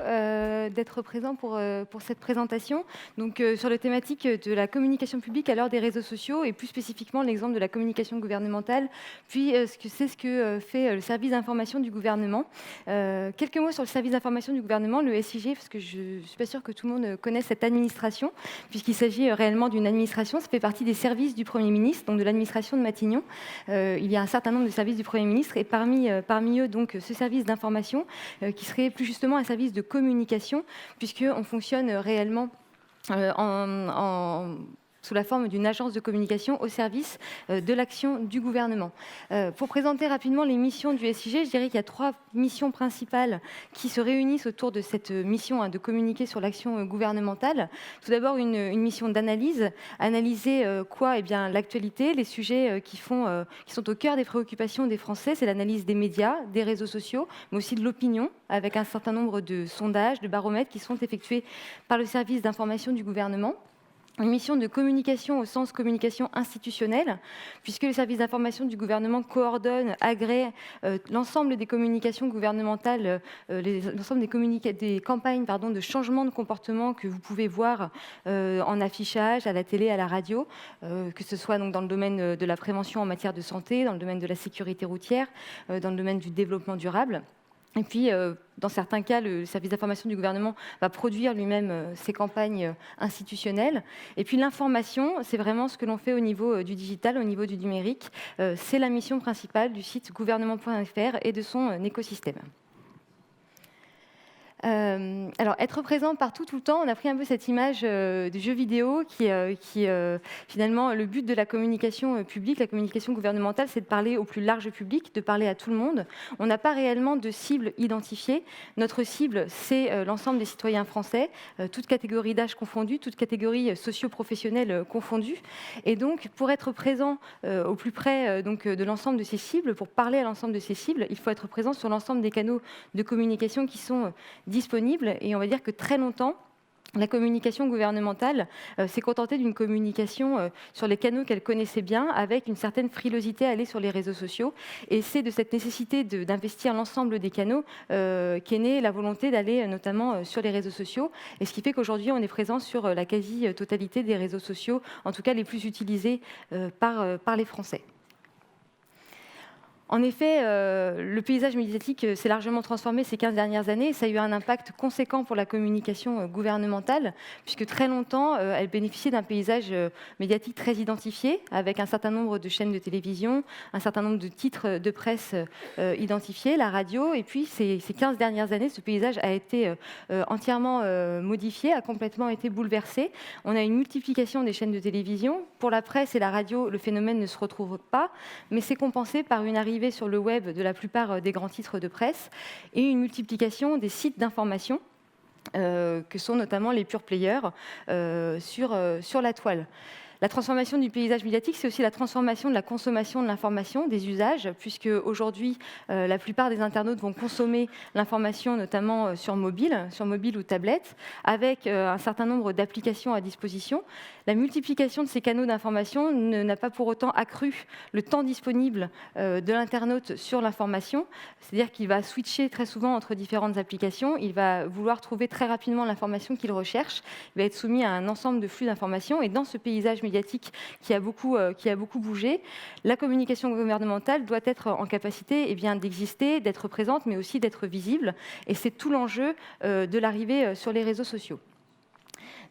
d'être présent pour cette présentation. Donc, sur la thématique de la communication publique à l'heure des réseaux sociaux et plus spécifiquement l'exemple de la communication gouvernementale, puis ce que fait le service d'information du gouvernement. Quelques mots sur le service d'information du gouvernement, le SIG, parce que je ne suis pas sûre que tout le monde connaisse cette administration, puisqu'il s'agit réellement d'une administration. Ça fait partie des services du Premier ministre, donc de l'administration de Matignon. Il y a un certain nombre de services du Premier ministre et parmi eux, donc, ce service d'information qui serait plus justement un service de communication, puisqu'on fonctionne réellement sous la forme d'une agence de communication au service de l'action du gouvernement. Pour présenter rapidement les missions du SIG, je dirais qu'il y a 3 missions principales qui se réunissent autour de cette mission de communiquer sur l'action gouvernementale. Tout d'abord, une mission d'analyse. Analyser quoi ? Eh bien, l'actualité, les sujets qui sont au cœur des préoccupations des Français, c'est l'analyse des médias, des réseaux sociaux, mais aussi de l'opinion, avec un certain nombre de sondages, de baromètres qui sont effectués par le service d'information du gouvernement. Une mission de communication au sens communication institutionnelle, puisque le service d'information du gouvernement coordonne, agrée l'ensemble des communications gouvernementales, l'ensemble des campagnes de changement de comportement que vous pouvez voir en affichage, à la télé, à la radio, que ce soit donc dans le domaine de la prévention en matière de santé, dans le domaine de la sécurité routière, dans le domaine du développement durable. Et puis, dans certains cas, le service d'information du gouvernement va produire lui-même ses campagnes institutionnelles. Et puis l'information, c'est vraiment ce que l'on fait au niveau du digital, au niveau du numérique. C'est la mission principale du site gouvernement.fr et de son écosystème. Alors, être présent partout, tout le temps, on a pris un peu cette image du jeu vidéo qui finalement, le but de la communication publique, la communication gouvernementale, c'est de parler au plus large public, de parler à tout le monde. On n'a pas réellement de cible identifiée. Notre cible, c'est l'ensemble des citoyens français, toutes catégories d'âge confondues, toutes catégories socio-professionnelles confondues. Et donc, pour être présent au plus près de l'ensemble de ces cibles, pour parler à l'ensemble de ces cibles, il faut être présent sur l'ensemble des canaux de communication qui sont disponible. Et on va dire que très longtemps, la communication gouvernementale s'est contentée d'une communication sur les canaux qu'elle connaissait bien, avec une certaine frilosité à aller sur les réseaux sociaux. Et c'est de cette nécessité d'investir l'ensemble des canaux qu'est née la volonté d'aller notamment sur les réseaux sociaux. Et ce qui fait qu'aujourd'hui, on est présent sur la quasi-totalité des réseaux sociaux, en tout cas les plus utilisés par les Français. En effet, le paysage médiatique s'est largement transformé ces 15 dernières années et ça a eu un impact conséquent pour la communication gouvernementale, puisque très longtemps, elle bénéficiait d'un paysage médiatique très identifié, avec un certain nombre de chaînes de télévision, un certain nombre de titres de presse identifiés, la radio. Et puis, ces 15 dernières années, ce paysage a été entièrement modifié, a complètement été bouleversé. On a une multiplication des chaînes de télévision. Pour la presse et la radio, le phénomène ne se retrouve pas, mais c'est compensé par une arrivée sur le web de la plupart des grands titres de presse et une multiplication des sites d'information que sont notamment les pure players sur la toile. La transformation du paysage médiatique, c'est aussi la transformation de la consommation de l'information, des usages, puisque aujourd'hui, la plupart des internautes vont consommer l'information, notamment sur mobile ou tablette, avec un certain nombre d'applications à disposition. La multiplication de ces canaux d'information n'a pas pour autant accru le temps disponible de l'internaute sur l'information, c'est-à-dire qu'il va switcher très souvent entre différentes applications, il va vouloir trouver très rapidement l'information qu'il recherche, il va être soumis à un ensemble de flux d'informations, et dans ce paysage médiatique qui a beaucoup bougé, la communication gouvernementale doit être en capacité d'exister, d'être présente, mais aussi d'être visible, et c'est tout l'enjeu de l'arrivée sur les réseaux sociaux.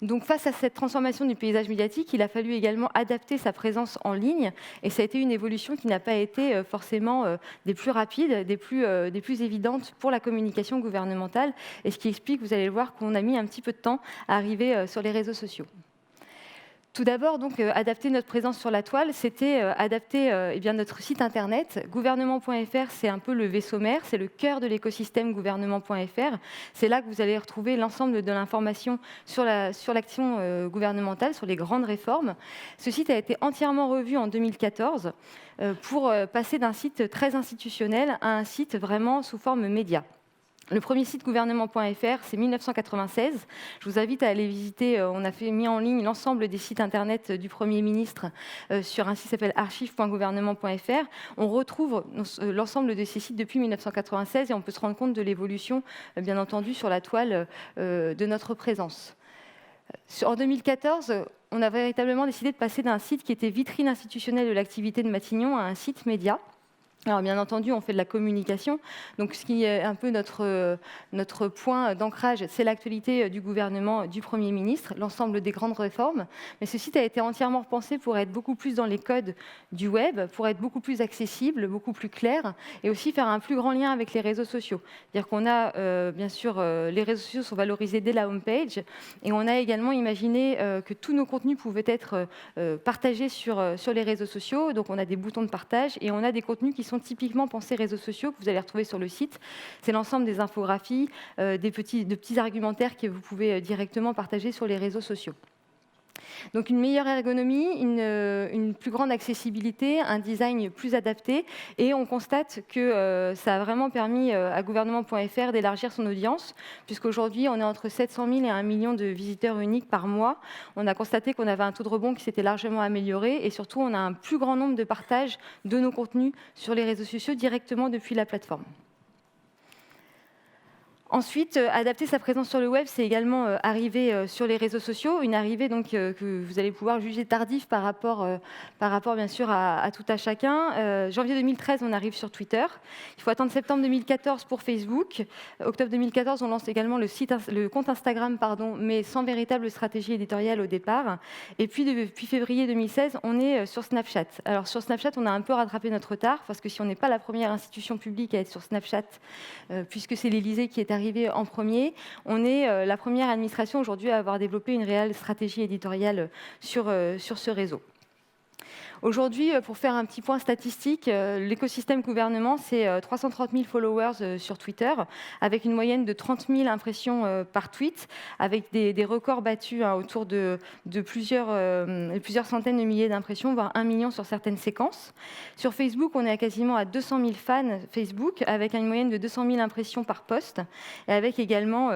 Donc face à cette transformation du paysage médiatique, il a fallu également adapter sa présence en ligne, et ça a été une évolution qui n'a pas été forcément des plus rapides, des plus évidentes pour la communication gouvernementale, et ce qui explique, vous allez le voir, qu'on a mis un petit peu de temps à arriver sur les réseaux sociaux. Tout d'abord, donc, adapter notre présence sur la toile, c'était adapter notre site internet. Gouvernement.fr, c'est un peu le vaisseau mère, c'est le cœur de l'écosystème gouvernement.fr. C'est là que vous allez retrouver l'ensemble de l'information sur l'action gouvernementale, sur les grandes réformes. Ce site a été entièrement revu en 2014 pour passer d'un site très institutionnel à un site vraiment sous forme média. Le premier site gouvernement.fr, c'est 1996. Je vous invite à aller visiter. On a mis en ligne l'ensemble des sites internet du Premier ministre sur un site qui s'appelle archives.gouvernement.fr. On retrouve l'ensemble de ces sites depuis 1996 et on peut se rendre compte de l'évolution, bien entendu, sur la toile de notre présence. En 2014, on a véritablement décidé de passer d'un site qui était vitrine institutionnelle de l'activité de Matignon à un site média. Alors bien entendu, on fait de la communication, donc ce qui est un peu notre point d'ancrage, c'est l'actualité du gouvernement, du Premier ministre, l'ensemble des grandes réformes. Mais ce site a été entièrement repensé pour être beaucoup plus dans les codes du web, pour être beaucoup plus accessible, beaucoup plus clair, et aussi faire un plus grand lien avec les réseaux sociaux. C'est-à-dire qu'on a, bien sûr, les réseaux sociaux sont valorisés dès la homepage, et on a également imaginé que tous nos contenus pouvaient être partagés sur les réseaux sociaux. Donc on a des boutons de partage, et on a des contenus qui sont typiquement pensés réseaux sociaux que vous allez retrouver sur le site. C'est l'ensemble des infographies, de petits argumentaires que vous pouvez directement partager sur les réseaux sociaux. Donc une meilleure ergonomie, une plus grande accessibilité, un design plus adapté, et on constate que ça a vraiment permis à gouvernement.fr d'élargir son audience, puisqu'aujourd'hui on est entre 700 000 et 1 million de visiteurs uniques par mois. On a constaté qu'on avait un taux de rebond qui s'était largement amélioré, et surtout on a un plus grand nombre de partages de nos contenus sur les réseaux sociaux directement depuis la plateforme. Ensuite, adapter sa présence sur le web, c'est également arriver sur les réseaux sociaux, une arrivée donc, que vous allez pouvoir juger tardive par rapport bien sûr à tout à chacun. Janvier 2013, on arrive sur Twitter. Il faut attendre septembre 2014 pour Facebook. Octobre 2014, on lance également le compte Instagram, mais sans véritable stratégie éditoriale au départ. Et puis depuis février 2016, on est sur Snapchat. Alors sur Snapchat, on a un peu rattrapé notre retard, parce que si on n'est pas la première institution publique à être sur Snapchat, puisque c'est l'Élysée qui est arrivé en premier, on est la première administration aujourd'hui à avoir développé une réelle stratégie éditoriale sur ce réseau. Aujourd'hui, pour faire un petit point statistique, l'écosystème gouvernement, c'est 330 000 followers sur Twitter, avec une moyenne de 30 000 impressions par tweet, avec des records battus autour de plusieurs centaines de milliers d'impressions, voire 1 million sur certaines séquences. Sur Facebook, on est quasiment à 200 000 fans Facebook, avec une moyenne de 200 000 impressions par post, et avec également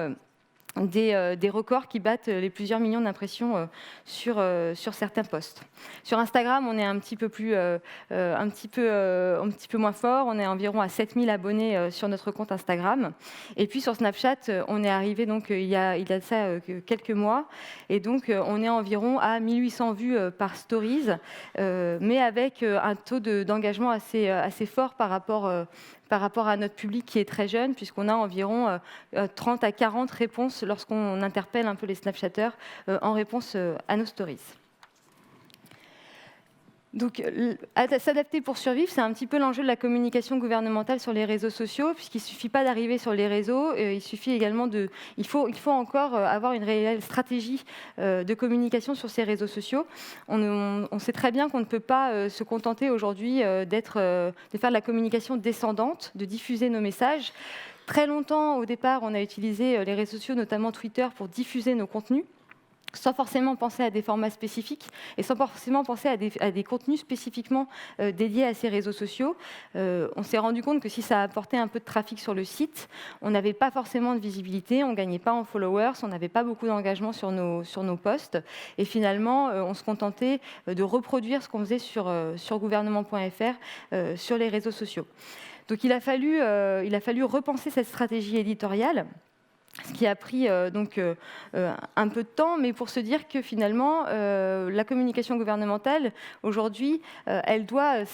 des records qui battent les plusieurs millions d'impressions sur certains posts. Sur Instagram, on est un petit peu moins fort. On est environ à 7000 abonnés sur notre compte Instagram. Et puis sur Snapchat, on est arrivé donc il y a de ça quelques mois, et donc on est environ à 1800 vues par stories, mais avec un taux d'engagement assez fort par rapport à notre public qui est très jeune, puisqu'on a environ 30 à 40 réponses lorsqu'on interpelle un peu les Snapchatters en réponse à nos stories. Donc, s'adapter pour survivre, c'est un petit peu l'enjeu de la communication gouvernementale sur les réseaux sociaux, puisqu'il ne suffit pas d'arriver sur les réseaux, il suffit également il faut encore avoir une réelle stratégie de communication sur ces réseaux sociaux. On sait très bien qu'on ne peut pas se contenter aujourd'hui de faire de la communication descendante, de diffuser nos messages. Très longtemps, au départ, on a utilisé les réseaux sociaux, notamment Twitter, pour diffuser nos contenus, sans forcément penser à des formats spécifiques et sans forcément penser à des contenus spécifiquement dédiés à ces réseaux sociaux. On s'est rendu compte que si ça apportait un peu de trafic sur le site, on n'avait pas forcément de visibilité, on ne gagnait pas en followers, on n'avait pas beaucoup d'engagement sur nos posts. Et finalement, on se contentait de reproduire ce qu'on faisait sur gouvernement.fr sur les réseaux sociaux. Donc il a fallu repenser cette stratégie éditoriale, ce qui a pris un peu de temps, mais pour se dire que finalement, la communication gouvernementale, aujourd'hui, elle doit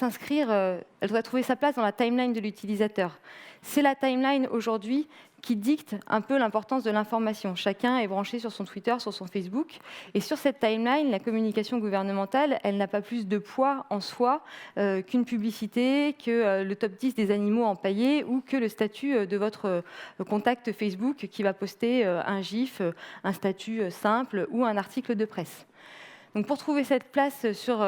trouver sa place dans la timeline de l'utilisateur. C'est la timeline aujourd'hui qui dicte un peu l'importance de l'information. Chacun est branché sur son Twitter, sur son Facebook. Et sur cette timeline, la communication gouvernementale, elle n'a pas plus de poids en soi qu'une publicité, que le top 10 des animaux empaillés ou que le statut de votre contact Facebook qui va poster un GIF, un statut simple ou un article de presse. Donc pour trouver cette place sur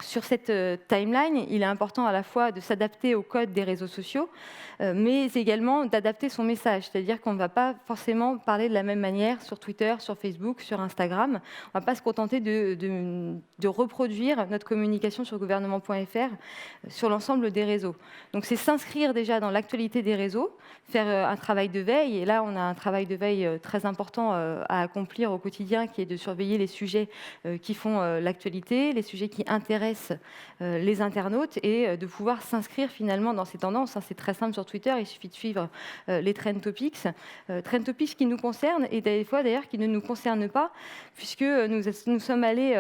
Sur cette timeline, il est important à la fois de s'adapter au code des réseaux sociaux, mais également d'adapter son message. C'est-à-dire qu'on ne va pas forcément parler de la même manière sur Twitter, sur Facebook, sur Instagram. On ne va pas se contenter de reproduire notre communication sur gouvernement.fr sur l'ensemble des réseaux. Donc c'est s'inscrire déjà dans l'actualité des réseaux, faire un travail de veille. Et là, on a un travail de veille très important à accomplir au quotidien, qui est de surveiller les sujets qui font l'actualité, les sujets qui intéressent les internautes et de pouvoir s'inscrire finalement dans ces tendances. C'est très simple sur Twitter, il suffit de suivre les trend topics. Trend topics qui nous concernent et des fois d'ailleurs qui ne nous concernent pas, puisque nous sommes allés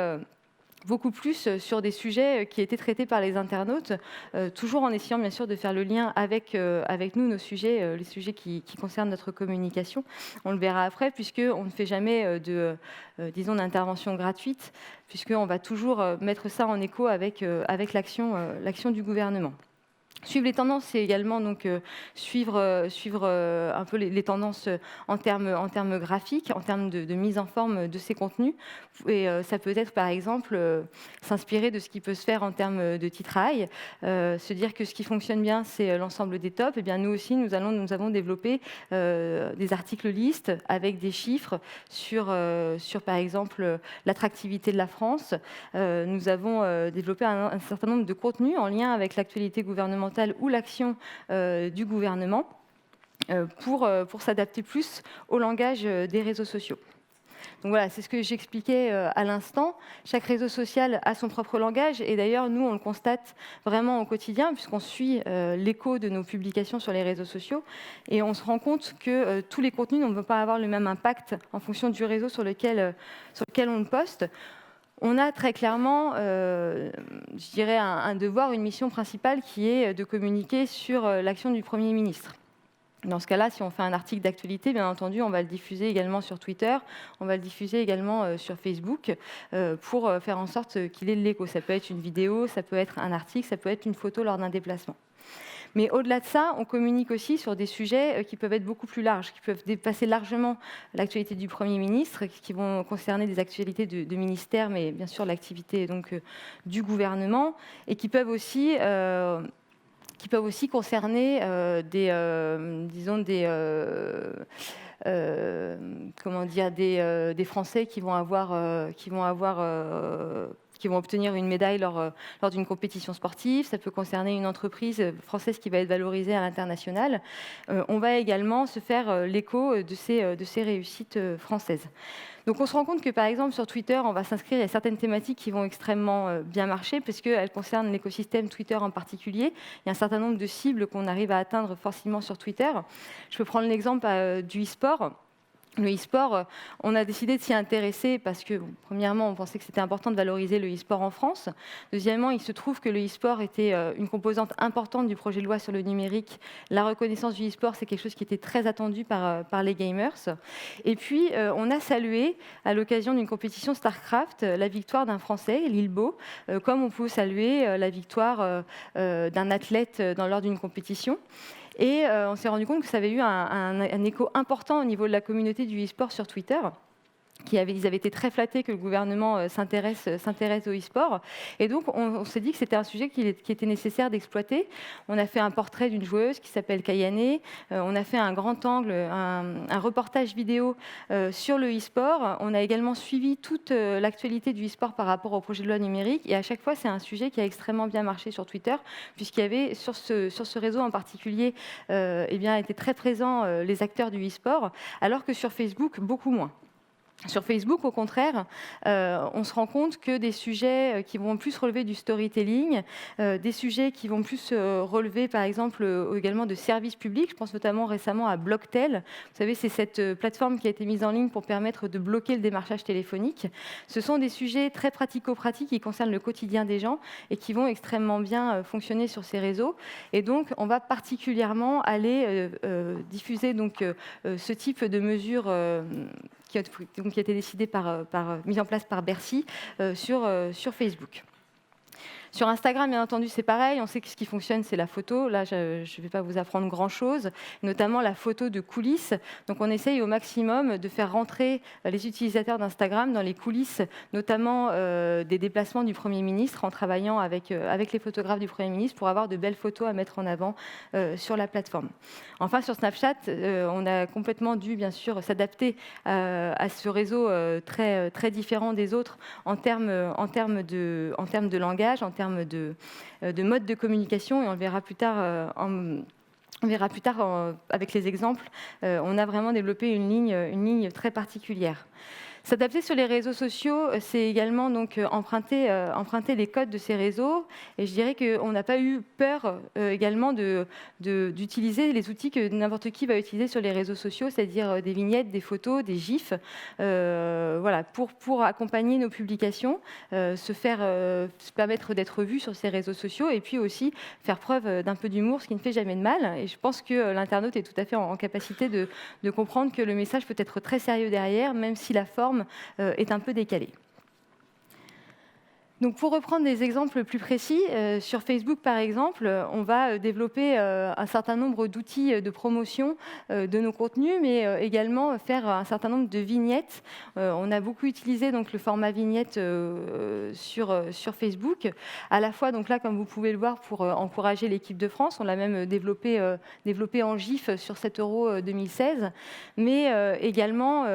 beaucoup plus sur des sujets qui étaient traités par les internautes, toujours en essayant bien sûr de faire le lien avec nous, nos sujets, les sujets qui concernent notre communication. On le verra après, puisqu'on ne fait jamais disons, d'intervention gratuite, puisqu'on va toujours mettre ça en écho avec l'action du gouvernement. Suivre les tendances, c'est également donc, suivre un peu les tendances en termes graphiques, en termes de mise en forme de ces contenus. Et ça peut être, par exemple, s'inspirer de ce qui peut se faire en termes de titrail, se dire que ce qui fonctionne bien, c'est l'ensemble des tops. Et bien, nous aussi, nous avons développé des articles listes avec des chiffres sur par exemple, l'attractivité de la France. Nous avons développé un certain nombre de contenus en lien avec l'actualité gouvernementale ou l'action du gouvernement pour s'adapter plus au langage des réseaux sociaux. Donc voilà, c'est ce que j'expliquais à l'instant. Chaque réseau social a son propre langage et d'ailleurs, nous, on le constate vraiment au quotidien puisqu'on suit l'écho de nos publications sur les réseaux sociaux et on se rend compte que tous les contenus ne vont pas avoir le même impact en fonction du réseau sur lequel on le poste. On a très clairement, je dirais, un devoir, une mission principale qui est de communiquer sur l'action du Premier ministre. Dans ce cas-là, si on fait un article d'actualité, bien entendu, on va le diffuser également sur Twitter, on va le diffuser également sur Facebook pour faire en sorte qu'il ait de l'écho. Ça peut être une vidéo, ça peut être un article, ça peut être une photo lors d'un déplacement. Mais au-delà de ça, on communique aussi sur des sujets qui peuvent être beaucoup plus larges, qui peuvent dépasser largement l'actualité du Premier ministre, qui vont concerner des actualités de ministères, mais bien sûr l'activité donc du gouvernement, et qui peuvent aussi concerner des Français qui vont obtenir une médaille lors d'une compétition sportive. Ça peut concerner une entreprise française qui va être valorisée à l'international. On va également se faire l'écho de ces réussites françaises. Donc on se rend compte que par exemple sur Twitter, on va s'inscrire, il y a certaines thématiques qui vont extrêmement bien marcher parce qu'elles concernent l'écosystème Twitter en particulier. Il y a un certain nombre de cibles qu'on arrive à atteindre facilement sur Twitter. Je peux prendre l'exemple du e-sport. Le e-sport, on a décidé de s'y intéresser parce que, premièrement, on pensait que c'était important de valoriser le e-sport en France. Deuxièmement, il se trouve que le e-sport était une composante importante du projet de loi sur le numérique. La reconnaissance du e-sport, c'est quelque chose qui était très attendu par les gamers. Et puis, on a salué, à l'occasion d'une compétition StarCraft, la victoire d'un Français, Lilbo, comme on peut saluer la victoire d'un athlète lors d'une compétition. Et on s'est rendu compte que ça avait eu un écho important au niveau de la communauté du e-sport sur Twitter. Ils avaient été très flattés que le gouvernement s'intéresse au e-sport. Et donc, on s'est dit que c'était un sujet qui était nécessaire d'exploiter. On a fait un portrait d'une joueuse qui s'appelle Kayane. On a fait un grand angle, un reportage vidéo sur le e-sport. On a également suivi toute l'actualité du e-sport par rapport au projet de loi numérique. Et à chaque fois, c'est un sujet qui a extrêmement bien marché sur Twitter, puisqu'il y avait, sur ce réseau en particulier, étaient très présents les acteurs du e-sport, alors que sur Facebook, beaucoup moins. Sur Facebook, au contraire, on se rend compte que des sujets qui vont plus relever du storytelling, des sujets qui vont plus relever, par exemple, également de services publics. Je pense notamment récemment à Blocktel. Vous savez, c'est cette plateforme qui a été mise en ligne pour permettre de bloquer le démarchage téléphonique. Ce sont des sujets très pratico-pratiques qui concernent le quotidien des gens et qui vont extrêmement bien fonctionner sur ces réseaux. Et donc, on va particulièrement aller diffuser donc, ce type de mesures qui a été décidé mise en place par Bercy sur Facebook. Sur Instagram, bien entendu, c'est pareil. On sait que ce qui fonctionne, c'est la photo. Là, je ne vais pas vous apprendre grand-chose, notamment la photo de coulisses. Donc, on essaye au maximum de faire rentrer les utilisateurs d'Instagram dans les coulisses, notamment des déplacements du Premier ministre, en travaillant avec les photographes du Premier ministre pour avoir de belles photos à mettre en avant sur la plateforme. Enfin, sur Snapchat, on a complètement dû, bien sûr, s'adapter à ce réseau très différent des autres en termes de langage, en termes de mode de communication, et on le verra plus tard avec les exemples. On a vraiment développé une ligne très particulière. S'adapter sur les réseaux sociaux, c'est également donc emprunter les codes de ces réseaux. Et je dirais qu'on n'a pas eu peur également d'utiliser les outils que n'importe qui va utiliser sur les réseaux sociaux, c'est-à-dire des vignettes, des photos, des gifs, voilà, pour accompagner nos publications, se permettre d'être vu sur ces réseaux sociaux, et puis aussi faire preuve d'un peu d'humour, ce qui ne fait jamais de mal. Et je pense que l'internaute est tout à fait en capacité de comprendre que le message peut être très sérieux derrière, même si la forme est un peu décalée. Donc, pour reprendre des exemples plus précis, sur Facebook par exemple, on va développer un certain nombre d'outils de promotion de nos contenus, mais également faire un certain nombre de vignettes. On a beaucoup utilisé donc, le format vignette sur Facebook, à la fois donc là, comme vous pouvez le voir, pour encourager l'équipe de France. On l'a même développé en GIF sur 7 € 2016, mais également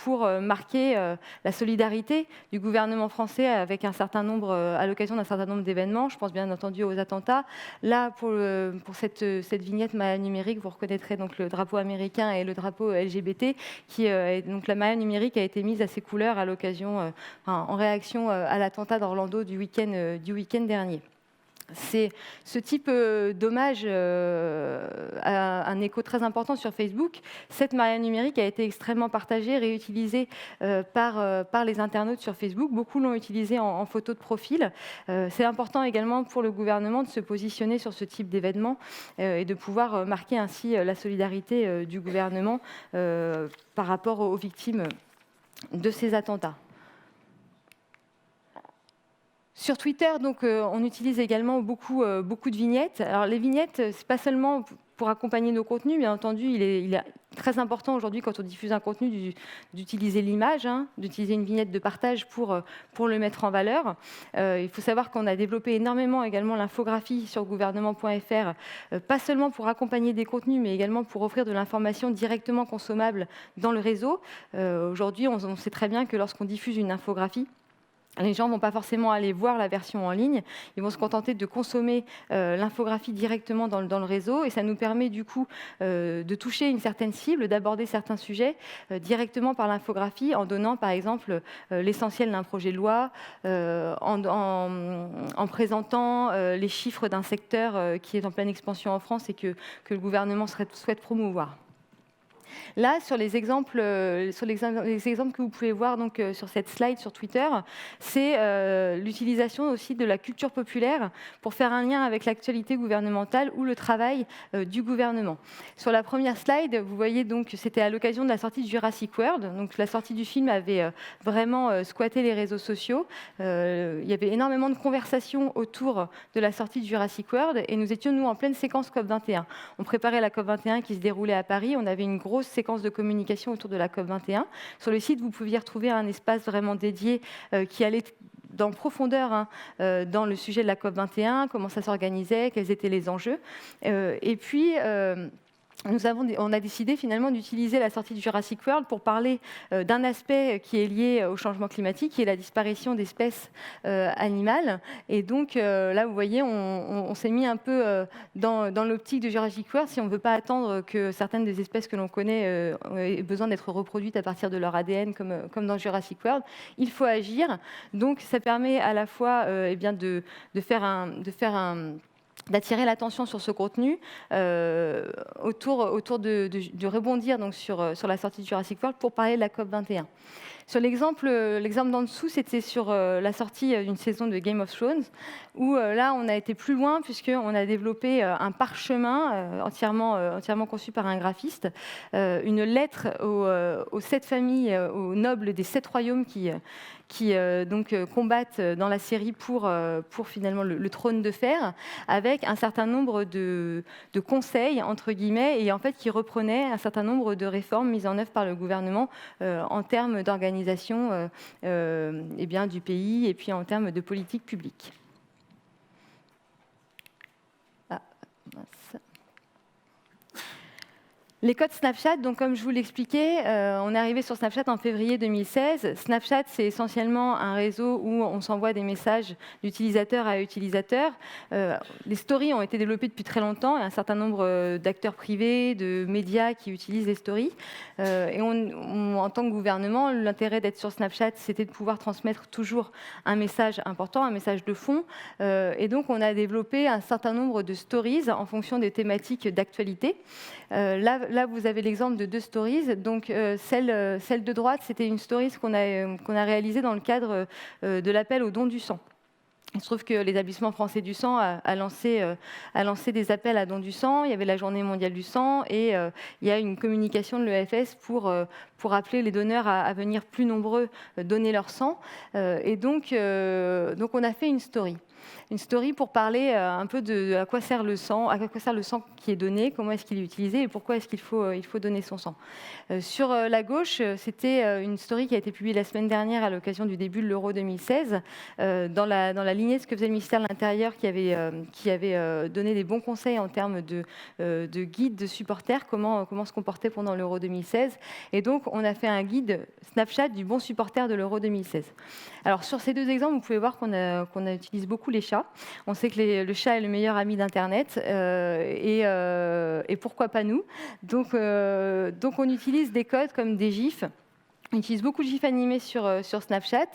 pour marquer la solidarité du gouvernement français avec à l'occasion d'un certain nombre d'événements. Je pense bien entendu aux attentats. Là, pour cette vignette maillot numérique, vous reconnaîtrez donc le drapeau américain et le drapeau LGBT. Donc la maillot numérique a été mise à ces couleurs à l'occasion, en réaction à l'attentat d'Orlando du week-end dernier. Ce type d'hommage a un écho très important sur Facebook. Cette maillot numérique a été extrêmement partagée, réutilisée par les internautes sur Facebook. Beaucoup l'ont utilisée en photo de profil. C'est important également pour le gouvernement de se positionner sur ce type d'événement et de pouvoir marquer ainsi la solidarité du gouvernement par rapport aux victimes de ces attentats. Sur Twitter, donc, on utilise également beaucoup de vignettes. Alors, les vignettes, ce n'est pas seulement pour accompagner nos contenus, bien entendu, il est très important aujourd'hui, quand on diffuse un contenu, d'utiliser l'image, d'utiliser une vignette de partage pour le mettre en valeur. Il faut savoir qu'on a développé énormément également l'infographie sur gouvernement.fr, pas seulement pour accompagner des contenus, mais également pour offrir de l'information directement consommable dans le réseau. Aujourd'hui, on sait très bien que lorsqu'on diffuse une infographie, les gens ne vont pas forcément aller voir la version en ligne, ils vont se contenter de consommer l'infographie directement dans le réseau, et ça nous permet du coup de toucher une certaine cible, d'aborder certains sujets directement par l'infographie, en donnant par exemple l'essentiel d'un projet de loi, en présentant les chiffres d'un secteur qui est en pleine expansion en France et que le gouvernement souhaite promouvoir. Là, sur les exemples que vous pouvez voir donc, sur cette slide sur Twitter, c'est l'utilisation aussi de la culture populaire pour faire un lien avec l'actualité gouvernementale ou le travail du gouvernement. Sur la première slide, vous voyez donc c'était à l'occasion de la sortie de Jurassic World. Donc, la sortie du film avait vraiment squatté les réseaux sociaux. Il y avait énormément de conversations autour de la sortie de Jurassic World, et nous étions, nous, en pleine séquence COP21. On préparait la COP21 qui se déroulait à Paris. On avait une grosse séquence de communication autour de la COP21. Sur le site, vous pouviez retrouver un espace vraiment dédié qui allait dans profondeur dans le sujet de la COP21, comment ça s'organisait, quels étaient les enjeux. Et puis, on a décidé finalement d'utiliser la sortie du Jurassic World pour parler d'un aspect qui est lié au changement climatique, qui est la disparition d'espèces animales. Et donc là, vous voyez, on s'est mis un peu dans l'optique de Jurassic World. Si on ne veut pas attendre que certaines des espèces que l'on connaît aient besoin d'être reproduites à partir de leur ADN, comme dans Jurassic World, il faut agir. Donc ça permet à la fois d'attirer l'attention sur ce contenu, autour de rebondir donc sur la sortie de Jurassic World pour parler de la COP21. Sur l'exemple d'en dessous, c'était sur la sortie d'une saison de Game of Thrones, où là, on a été plus loin, puisqu'on a développé un parchemin entièrement conçu par un graphiste, une lettre aux 7 familles, aux nobles des 7 royaumes qui combattent dans la série pour finalement le trône de fer, avec un certain nombre de conseils, entre guillemets, et en fait qui reprenaient un certain nombre de réformes mises en œuvre par le gouvernement en termes d'organisation du pays et puis en termes de politique publique. Ah, mince. Les codes Snapchat, donc comme je vous l'expliquais, on est arrivé sur Snapchat en février 2016. Snapchat, c'est essentiellement un réseau où on s'envoie des messages d'utilisateur à utilisateur. Les stories ont été développées depuis très longtemps. Il y a un certain nombre d'acteurs privés, de médias qui utilisent les stories. Et en tant que gouvernement, l'intérêt d'être sur Snapchat, c'était de pouvoir transmettre toujours un message important, un message de fond. Et donc, on a développé un certain nombre de stories en fonction des thématiques d'actualité. Là, vous avez l'exemple de 2 stories. Donc, celle de droite, c'était une story qu'on a réalisée dans le cadre de l'appel au don du sang. Il se trouve que l'Établissement français du sang a lancé des appels à don du sang. Il y avait la Journée mondiale du sang et il y a une communication de l'EFS pour appeler les donneurs à venir plus nombreux donner leur sang. Et donc, on a fait une story. Une story pour parler un peu de à quoi sert le sang qui est donné, comment est-ce qu'il est utilisé et pourquoi est-ce qu'il faut donner son sang. Sur la gauche, c'était une story qui a été publiée la semaine dernière à l'occasion du début de l'Euro 2016, dans la lignée de ce que faisait le ministère de l'Intérieur qui avait donné des bons conseils en termes de guide de supporters, comment se comporter pendant l'Euro 2016. Et donc, on a fait un guide Snapchat du bon supporter de l'Euro 2016. Alors, sur ces 2 exemples, vous pouvez voir qu'on utilise beaucoup les chats. On sait que le chat est le meilleur ami d'Internet et pourquoi pas nous. Donc, on utilise des codes comme des gifs. On utilise beaucoup de gifs animés sur Snapchat,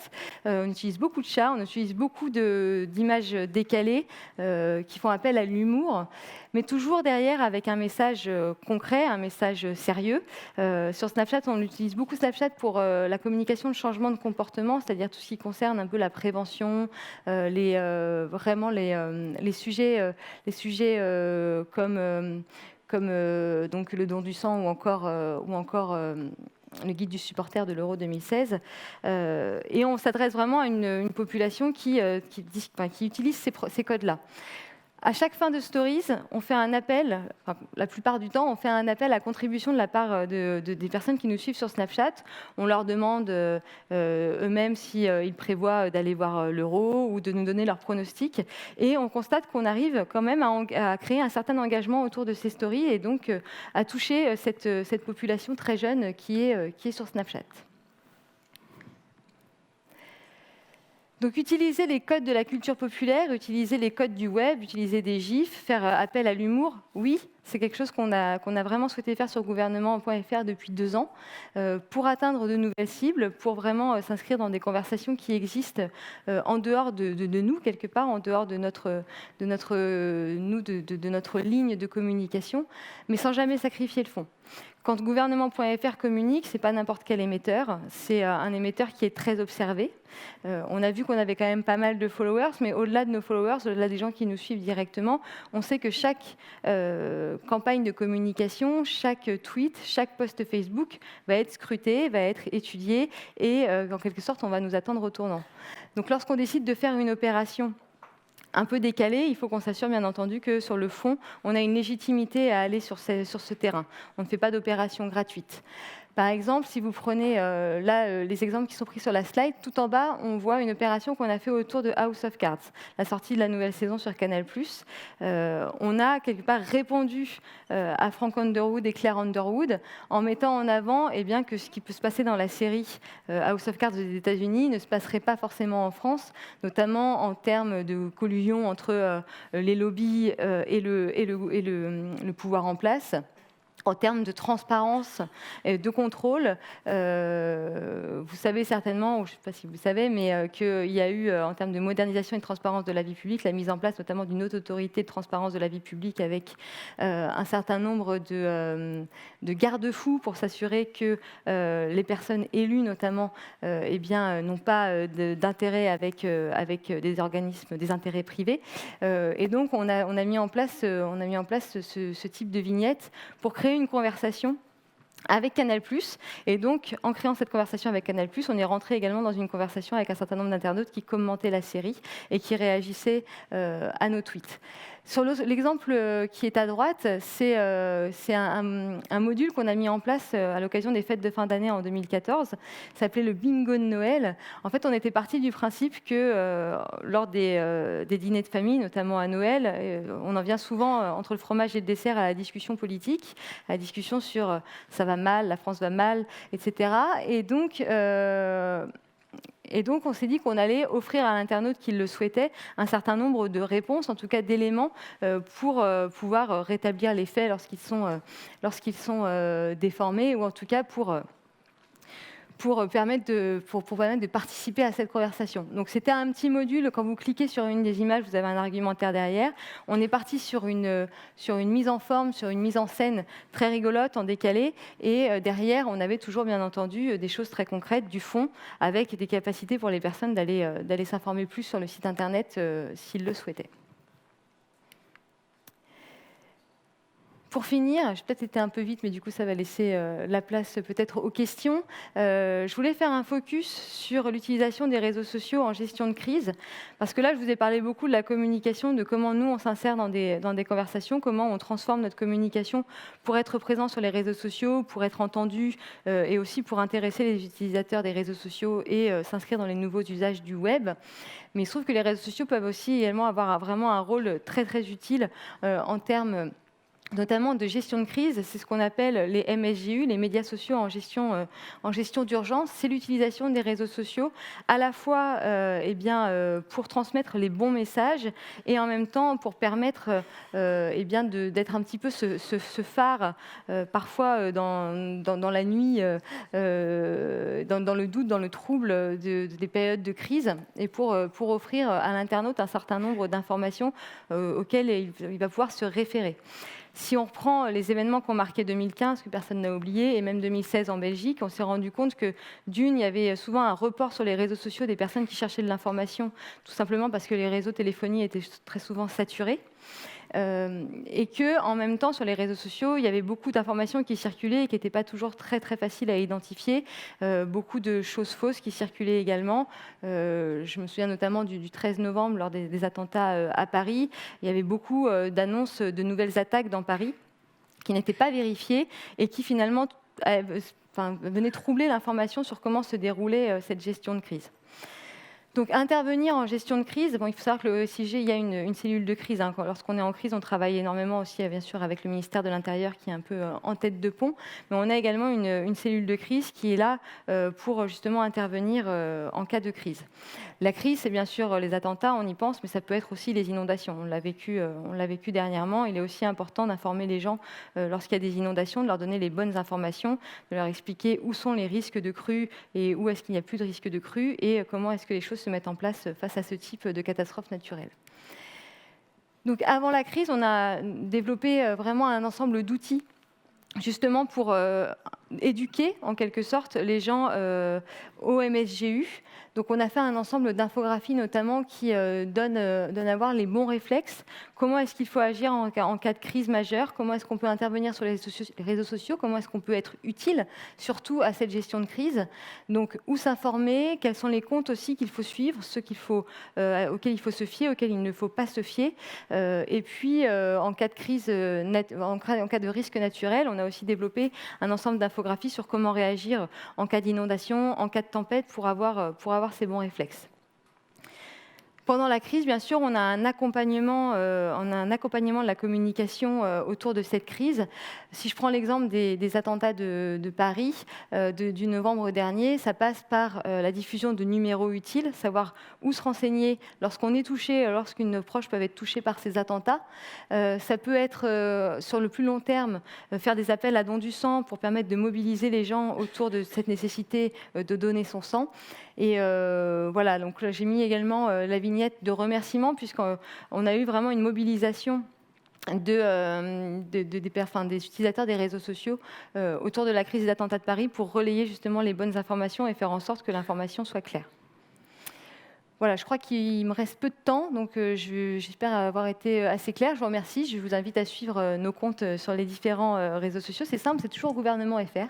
on utilise beaucoup de chats, on utilise beaucoup d'images décalées qui font appel à l'humour, mais toujours derrière avec un message concret, un message sérieux. Sur Snapchat, on utilise beaucoup Snapchat pour la communication de changement de comportement, c'est-à-dire tout ce qui concerne un peu la prévention, les sujets comme donc le don du sang ou encore le guide du supporter de l'Euro 2016. Et on s'adresse vraiment à une population qui utilise ces codes-là. À chaque fin de stories, on fait un appel, la plupart du temps, on fait un appel à contribution de la part des personnes qui nous suivent sur Snapchat. On leur demande eux-mêmes s'ils prévoient d'aller voir l'Euro ou de nous donner leurs pronostics. Et on constate qu'on arrive quand même à créer un certain engagement autour de ces stories et donc à toucher cette population très jeune qui est sur Snapchat. Donc, utiliser les codes de la culture populaire, utiliser les codes du web, utiliser des gifs, faire appel à l'humour, oui, c'est quelque chose qu'on a vraiment souhaité faire sur gouvernement.fr depuis 2 ans, pour atteindre de nouvelles cibles, pour vraiment s'inscrire dans des conversations qui existent en dehors de nous, quelque part, en dehors de notre ligne de communication, mais sans jamais sacrifier le fond. Quand gouvernement.fr communique, ce n'est pas n'importe quel émetteur, c'est un émetteur qui est très observé. On a vu qu'on avait quand même pas mal de followers, mais au-delà de nos followers, au-delà des gens qui nous suivent directement, on sait que chaque campagne de communication, chaque tweet, chaque post Facebook va être scruté, va être étudié et en quelque sorte, on va nous attendre au tournant. Donc lorsqu'on décide de faire une opération un peu décalé, il faut qu'on s'assure bien entendu que sur le fond, on a une légitimité à aller sur ce terrain. On ne fait pas d'opération gratuite. Par exemple, si vous prenez les exemples qui sont pris sur la slide, tout en bas, on voit une opération qu'on a fait autour de House of Cards, la sortie de la nouvelle saison sur Canal+. On a quelque part répondu à Frank Underwood et Claire Underwood en mettant en avant que ce qui peut se passer dans la série House of Cards des États-Unis ne se passerait pas forcément en France, notamment en termes de collusion entre les lobbies et le pouvoir en place. en termes de transparence et de contrôle. Vous savez certainement, ou je ne sais pas si vous le savez, mais qu'il y a eu, en termes de modernisation et de transparence de la vie publique, la mise en place notamment d'une haute autorité de transparence de la vie publique avec un certain nombre de garde-fous pour s'assurer que les personnes élues, notamment, n'ont pas d'intérêt avec des organismes, des intérêts privés. Et donc, on a mis en place ce type de vignette pour créer une conversation avec Canal+. Et donc, en créant cette conversation avec Canal+, on est rentré également dans une conversation avec un certain nombre d'internautes qui commentaient la série et qui réagissaient à nos tweets. Sur l'exemple qui est à droite, c'est un module qu'on a mis en place à l'occasion des fêtes de fin d'année en 2014. Ça s'appelait le bingo de Noël. En fait, on était parti du principe que lors des dîners de famille, notamment à Noël, on en vient souvent entre le fromage et le dessert à la discussion politique, à la discussion sur ça va mal, la France va mal, etc. Et donc, on s'est dit qu'on allait offrir à l'internaute qui le souhaitait un certain nombre de réponses, en tout cas d'éléments, pour pouvoir rétablir les faits lorsqu'ils sont déformés, ou en tout cas pour permettre de participer à cette conversation. Donc c'était un petit module, quand vous cliquez sur une des images, vous avez un argumentaire derrière. On est parti sur une mise en forme, sur une mise en scène très rigolote, en décalé, et derrière, on avait toujours bien entendu des choses très concrètes, du fond, avec des capacités pour les personnes d'aller s'informer plus sur le site internet s'ils le souhaitaient. Pour finir, j'ai peut-être été un peu vite, mais du coup, ça va laisser la place peut-être aux questions. Je voulais faire un focus sur l'utilisation des réseaux sociaux en gestion de crise, parce que là, je vous ai parlé beaucoup de la communication, de comment nous, on s'insère dans des conversations, comment on transforme notre communication pour être présent sur les réseaux sociaux, pour être entendu, et aussi pour intéresser les utilisateurs des réseaux sociaux et s'inscrire dans les nouveaux usages du web. Mais il se trouve que les réseaux sociaux peuvent aussi également avoir vraiment un rôle très, très utile en termes notamment de gestion de crise. C'est ce qu'on appelle les MSGU, les médias sociaux en gestion d'urgence. C'est l'utilisation des réseaux sociaux à la fois pour transmettre les bons messages et en même temps pour permettre d'être un petit peu ce phare, parfois dans la nuit, dans le doute, dans le trouble des périodes de crise, et pour offrir à l'internaute un certain nombre d'informations auxquelles il va pouvoir se référer. Si on reprend les événements qui ont marqué 2015, que personne n'a oublié, et même 2016 en Belgique, on s'est rendu compte que il y avait souvent un report sur les réseaux sociaux des personnes qui cherchaient de l'information, tout simplement parce que les réseaux téléphoniques étaient très souvent saturés. Et qu'en même temps, sur les réseaux sociaux, il y avait beaucoup d'informations qui circulaient et qui n'étaient pas toujours très, très faciles à identifier. Beaucoup de choses fausses qui circulaient également. Je me souviens notamment du 13 novembre, lors des attentats à Paris. Il y avait beaucoup d'annonces de nouvelles attaques dans Paris qui n'étaient pas vérifiées et qui finalement venaient troubler l'information sur comment se déroulait cette gestion de crise. Donc, intervenir en gestion de crise, il faut savoir que le ESIG, il y a une cellule de crise. Lorsqu'on est en crise, on travaille énormément aussi, bien sûr, avec le ministère de l'Intérieur qui est un peu en tête de pont. Mais on a également une cellule de crise qui est là pour justement intervenir en cas de crise. La crise, c'est bien sûr les attentats, on y pense, mais ça peut être aussi les inondations. On l'a vécu dernièrement. Il est aussi important d'informer les gens lorsqu'il y a des inondations, de leur donner les bonnes informations, de leur expliquer où sont les risques de crue et où est-ce qu'il n'y a plus de risques de crue et comment est-ce que les choses se mettre en place face à ce type de catastrophe naturelle. Donc, avant la crise, on a développé vraiment un ensemble d'outils justement pour éduquer en quelque sorte les gens au MSGU. Donc on a fait un ensemble d'infographies notamment qui donnent à voir les bons réflexes. Comment est-ce qu'il faut agir en cas de crise majeure? Comment est-ce qu'on peut intervenir sur les réseaux sociaux? Comment est-ce qu'on peut être utile, surtout à cette gestion de crise? Donc où s'informer? Quels sont les comptes aussi qu'il faut suivre, ceux auxquels il faut se fier, auxquels il ne faut pas se fier? Et puis en cas de crise, en cas de risque naturel, on a aussi développé un ensemble d'infographies sur comment réagir en cas d'inondation, en cas de tempête, pour avoir ces bons réflexes. Pendant la crise, bien sûr, on a un accompagnement de la communication autour de cette crise. Si je prends l'exemple des attentats de Paris du novembre dernier, ça passe par la diffusion de numéros utiles, savoir où se renseigner lorsqu'on est touché, lorsqu'une proche peut être touchée par ces attentats. Ça peut être, sur le plus long terme, faire des appels à dons du sang pour permettre de mobiliser les gens autour de cette nécessité de donner son sang. Et voilà, donc j'ai mis également la vignette de remerciement, puisqu'on a eu vraiment une mobilisation des utilisateurs des réseaux sociaux autour de la crise des attentats de Paris pour relayer justement les bonnes informations et faire en sorte que l'information soit claire. Voilà, je crois qu'il me reste peu de temps, donc j'espère avoir été assez claire. Je vous remercie. Je vous invite à suivre nos comptes sur les différents réseaux sociaux. C'est simple, c'est toujours gouvernement FR,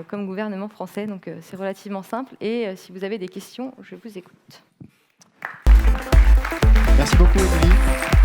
comme gouvernement français, donc c'est relativement simple. Et si vous avez des questions, je vous écoute. Merci beaucoup, Émilie.